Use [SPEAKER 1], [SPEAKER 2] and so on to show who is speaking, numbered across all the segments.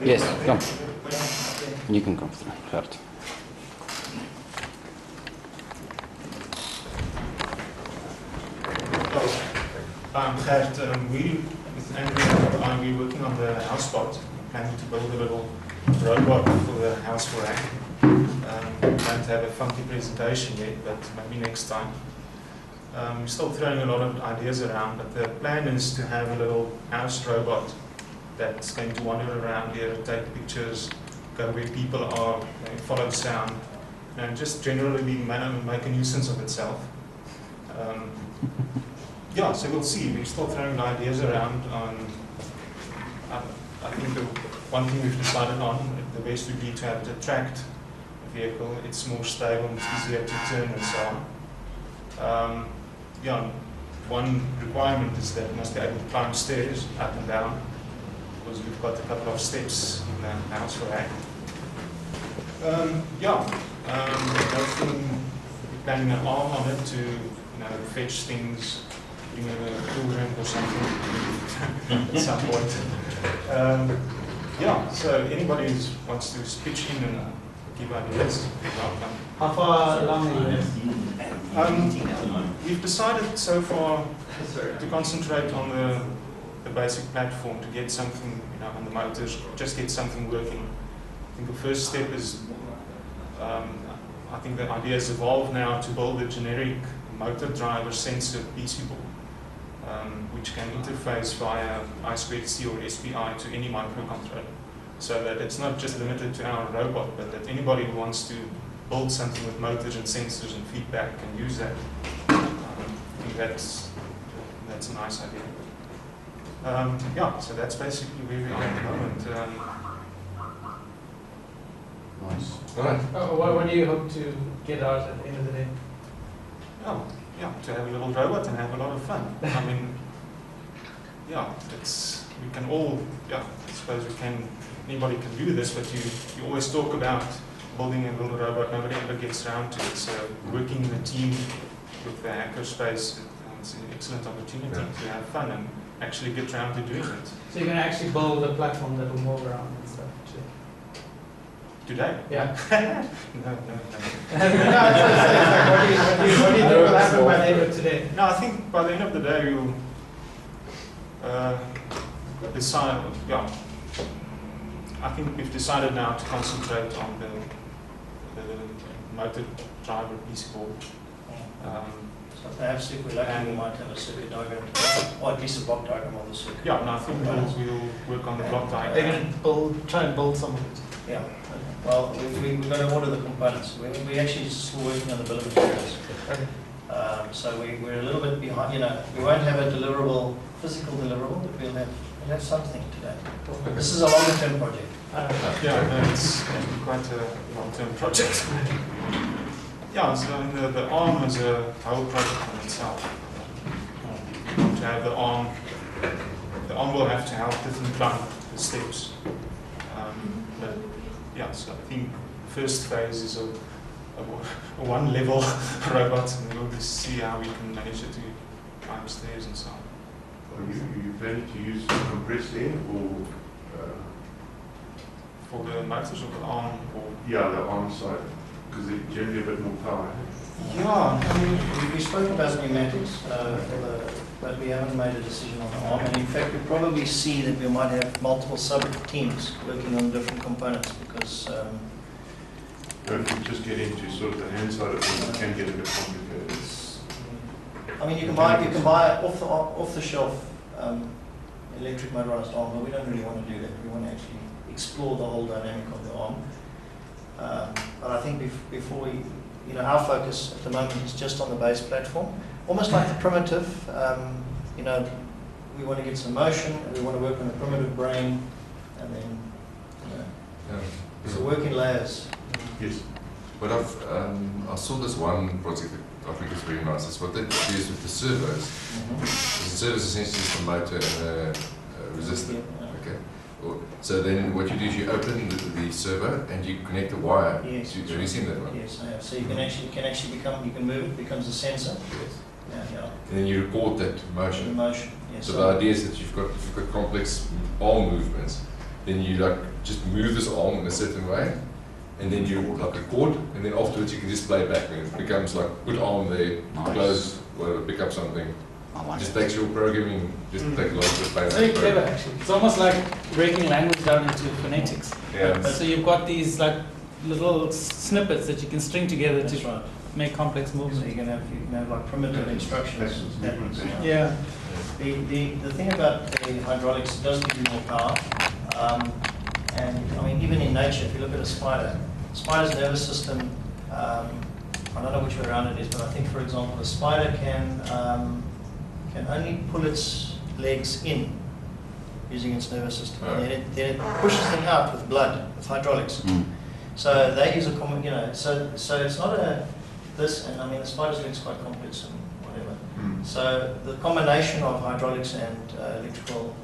[SPEAKER 1] Yes, come. You can come through, Gert.
[SPEAKER 2] I'm Gert. We, with Andrew and we're working on the HouseBot. Planning to build a little robot for the House4Hack. Don't have a funky presentation yet, but maybe next time. We're still throwing a lot of ideas around, but the plan is to have a little house robot that's going to wander around here, take pictures, go where people are, follow sound, and just generally make a nuisance of itself. Yeah, so we'll see. We're still throwing ideas around. I think the one thing we've decided on, the best would be to have it attract a vehicle. It's more stable, it's easier to turn and so on. Yeah, one requirement is that it must be able to climb stairs up and down, because we've got a couple of steps in the House4Hack. We're planning an arm on it to fetch things, bring in a cool drink or something at some point. Yeah, so anybody who wants to pitch in and give ideas, welcome.
[SPEAKER 3] How far along are you?
[SPEAKER 2] We've decided so far to concentrate on the basic platform, to get something on the motors, just get something working. I think the first step is, I think the idea has evolved now to build a generic motor driver sensor PC board, which can interface via I2C or SPI to any microcontroller, so that it's not just limited to our robot, but that anybody who wants to build something with motors and sensors and feedback can use that. I think that's a nice idea. Yeah, so that's basically where we are at the moment.
[SPEAKER 1] Nice.
[SPEAKER 4] Right.
[SPEAKER 3] What do you hope to get out at the end of the day?
[SPEAKER 2] Oh, yeah, to have a little robot and have a lot of fun. I mean, yeah, we can all, yeah, I suppose anybody can do this, but you always talk about building a little robot, nobody ever gets around to it. So working in a team with the hackerspace, it's an excellent opportunity to have fun and actually get around to doing it.
[SPEAKER 3] So you're going to actually build a platform that will move around and stuff too?
[SPEAKER 2] Today?
[SPEAKER 3] Yeah.
[SPEAKER 2] No.
[SPEAKER 3] What do you think will happen by the end of today?
[SPEAKER 2] No, I think by the end of the day we'll decide, yeah, I think we've decided now to concentrate on the motor driver PC board.
[SPEAKER 5] So perhaps if we're lucky, we might have a circuit diagram, or at least a block diagram of the circuit.
[SPEAKER 2] Yeah, no, I think we'll work on the block diagram.
[SPEAKER 3] They're going to try and build some of it.
[SPEAKER 5] Yeah. Well, we're going to order the components. We're actually still working on the bill of materials.
[SPEAKER 3] Okay.
[SPEAKER 5] So we're a little bit behind. We won't have a deliverable, physical deliverable, but we'll have something today. But this is a longer-term project.
[SPEAKER 2] Yeah, no, it's quite a long-term project. Yeah, so the ARM is a whole project in itself. To have the ARM will have to help different climb the steps. But yeah, so I think the first phase is a one-level robot, and we'll just see how we can manage it to climb stairs and so on.
[SPEAKER 4] Are you planning to use compressed air or?
[SPEAKER 2] For the motors or the ARM? Or
[SPEAKER 4] Yeah, the ARM side, because they generally a bit more power.
[SPEAKER 2] yeah,
[SPEAKER 5] I mean, we spoke about pneumatics, but we haven't made a decision on the ARM. And in fact, we probably see that we might have multiple sub-teams working on different components, because
[SPEAKER 4] If you just get into sort of the hand side of things, it can get a bit complicated.
[SPEAKER 5] I mean, you can buy off-the-shelf electric motorized arm, but we don't really want to do that. We want to actually explore the whole dynamic of the arm. But I think before we, our focus at the moment is just on the base platform, almost like the primitive. We want to get some motion, and we want to work on the primitive brain, and then so work in layers.
[SPEAKER 4] Yes.
[SPEAKER 6] But I saw this one project that I think is very nice. It's what they use with the servos. The servos essentially is the motor and a resistor. Okay. So then what you do is you open the servo and you connect the wire.
[SPEAKER 5] Yes.
[SPEAKER 6] Have you seen that one?
[SPEAKER 5] Yes, I have. So you can move it, becomes a sensor.
[SPEAKER 6] Yes.
[SPEAKER 5] Yeah.
[SPEAKER 6] And then you record that motion.
[SPEAKER 5] Motion. Yes.
[SPEAKER 6] So the idea is that if you've got complex arm movements, then you like just move this arm in a certain way, and then you like record, and then afterwards you can just play back, and it becomes like put arm there,
[SPEAKER 1] Nice.
[SPEAKER 6] close, whatever, pick up something.
[SPEAKER 1] I like
[SPEAKER 6] Just
[SPEAKER 1] it.
[SPEAKER 6] takes your programming, just take a lot of the pain.
[SPEAKER 3] It's very clever actually. It's almost like breaking language down into phonetics.
[SPEAKER 6] Yeah.
[SPEAKER 3] So you've got these like little snippets that you can string together
[SPEAKER 5] That's
[SPEAKER 3] to
[SPEAKER 5] right.
[SPEAKER 3] make complex
[SPEAKER 5] So
[SPEAKER 3] movements.
[SPEAKER 5] you can have like primitive instructions.
[SPEAKER 4] That's-
[SPEAKER 3] Yeah.
[SPEAKER 5] The thing about the hydraulics, it does give you more power. And I mean, even in nature, if you look at a spider's nervous system, I don't know which way around it is, but I think, for example, a spider can only pull its legs in using its nervous system. And then it pushes them out with blood, with hydraulics.
[SPEAKER 1] Mm.
[SPEAKER 5] So they use a common, so it's not this, and I mean, the spider's leg's quite complex and whatever.
[SPEAKER 4] Mm.
[SPEAKER 5] So the combination of hydraulics and electrical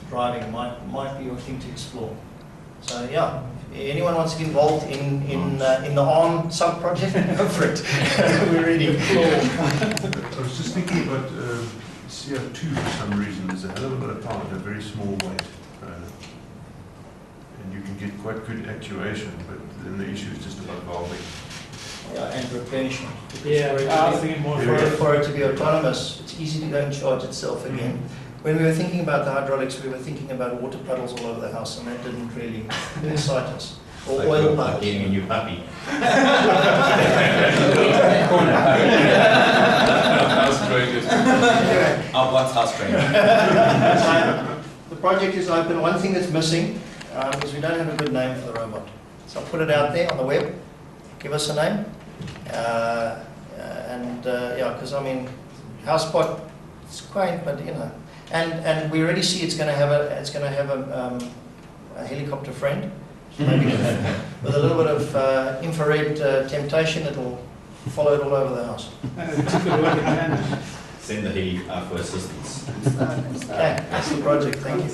[SPEAKER 5] driving might be your thing to explore. So yeah, if anyone wants to get involved in the ARM sub-project, go for it. We're ready.
[SPEAKER 4] I was just thinking about CO2 for some reason. There's a hell of a lot of power at a very small weight. And you can get quite good actuation, but then the issue is just about valving.
[SPEAKER 5] Yeah, and replenishment.
[SPEAKER 3] Yeah, I was thinking more
[SPEAKER 5] For it to be autonomous, it's easy to go and charge itself again. When we were thinking about the hydraulics, we were thinking about water puddles all over the house, and that didn't really excite us. Or
[SPEAKER 7] Like
[SPEAKER 5] oil
[SPEAKER 7] you're
[SPEAKER 5] pumps.
[SPEAKER 7] getting a new puppy.
[SPEAKER 6] House Cronje.
[SPEAKER 5] Anyway,
[SPEAKER 7] Oh, what's house training?
[SPEAKER 5] the project is open. One thing that's missing is we don't have a good name for the robot. So I'll put it out there on the web. Give us a name. Yeah, because I mean, HouseBot, it's quaint, but and we already see it's going to have a helicopter friend. Maybe with a little bit of infrared temptation, it'll follow it all over the house.
[SPEAKER 7] Send the heli for assistance.
[SPEAKER 5] Okay, that's the project. Thank you.